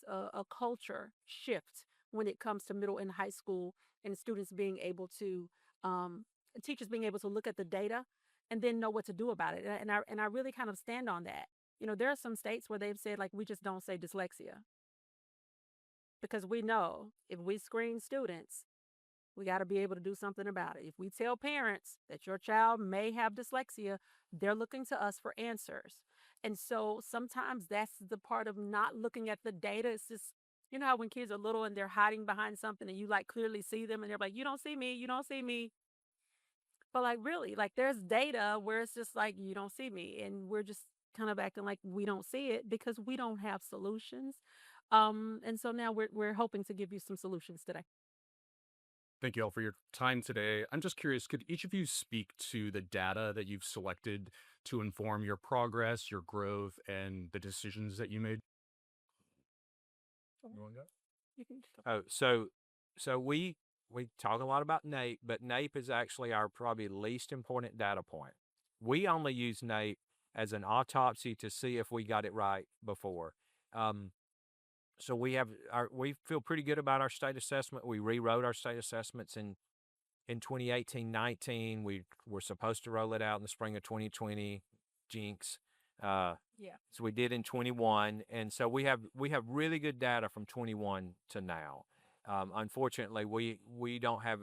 a culture shift when it comes to middle and high school, and students being able to teachers being able to look at the data and then know what to do about it. And I really kind of stand on that. You know, there are some states where they've said, like, we just don't say dyslexia, because we know if we screen students, we got to be able to do something about it. If we tell parents that your child may have dyslexia, they're looking to us for answers. And so sometimes that's the part of not looking at the data. It's just, you know how when kids are little and they're hiding behind something and you like clearly see them and they're like, you don't see me, you don't see me. But like, really, like, there's data where it's just like, you don't see me. And we're just kind of acting like we don't see it because we don't have solutions. And so now we're hoping to give you some solutions today. Thank you all for your time today. I'm just curious, could each of you speak to the data that you've selected to inform your progress, your growth, and the decisions that you made? You wanna go? You can go. Oh, so we talk a lot about NAEP, but NAEP is actually our probably least important data point. We only use NAEP as an autopsy to see if we got it right before. So we feel pretty good about our state assessment. We rewrote our state assessments in 2018-19. We were supposed to roll it out in the spring of 2020. Jinx. Yeah. So we did in 21, and so we have really good data from 21 to now. Unfortunately, we don't have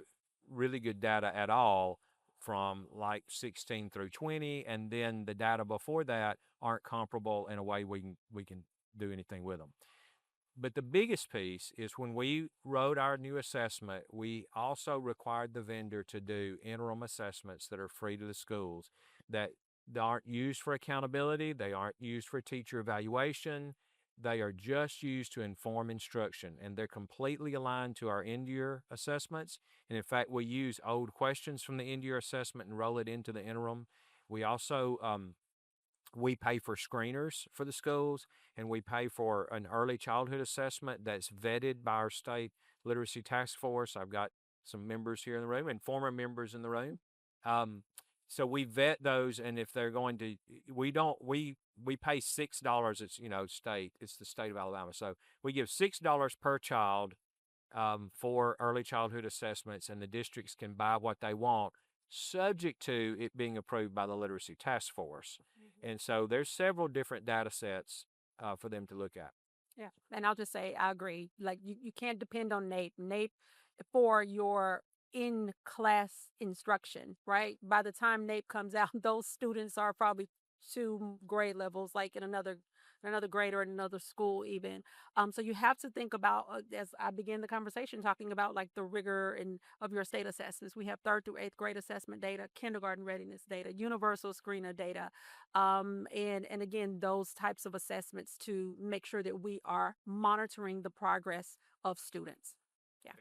really good data at all from like 16 through 20, and then the data before that aren't comparable in a way we can do anything with them. But the biggest piece is when we wrote our new assessment, we also required the vendor to do interim assessments that are free to the schools, that they aren't used for accountability, they aren't used for teacher evaluation, they are just used to inform instruction, and they're completely aligned to our end-year assessments. And in fact, we use old questions from the end-year assessment and roll it into the interim. We also we pay for screeners for the schools, and we pay for an early childhood assessment that's vetted by our state literacy task force. I've got some members here in the room and former members in the room. So we vet those, and if they're going to, we pay $6. It's, state. It's the state of Alabama. So we give $6 per child for early childhood assessments, and the districts can buy what they want, subject to it being approved by the Literacy Task Force. And so there's several different data sets for them to look at. Yeah. And I'll just say, I agree. Like, you can't depend on NAEP. NAEP for your in-class instruction, right? By the time NAEP comes out, those students are probably 2 grade levels, like in another grade or in another school even. So you have to think about, as I began the conversation talking about, like, the rigor of your state assessments. We have 3rd through 8th grade assessment data, kindergarten readiness data, universal screener data, and again, those types of assessments to make sure that we are monitoring the progress of students. Yeah.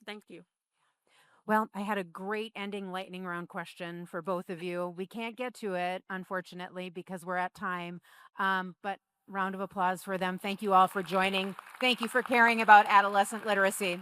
Thank you. Well, I had a great ending lightning round question for both of you. We can't get to it, unfortunately, because we're at time. But round of applause for them. Thank you all for joining. Thank you for caring about adolescent literacy.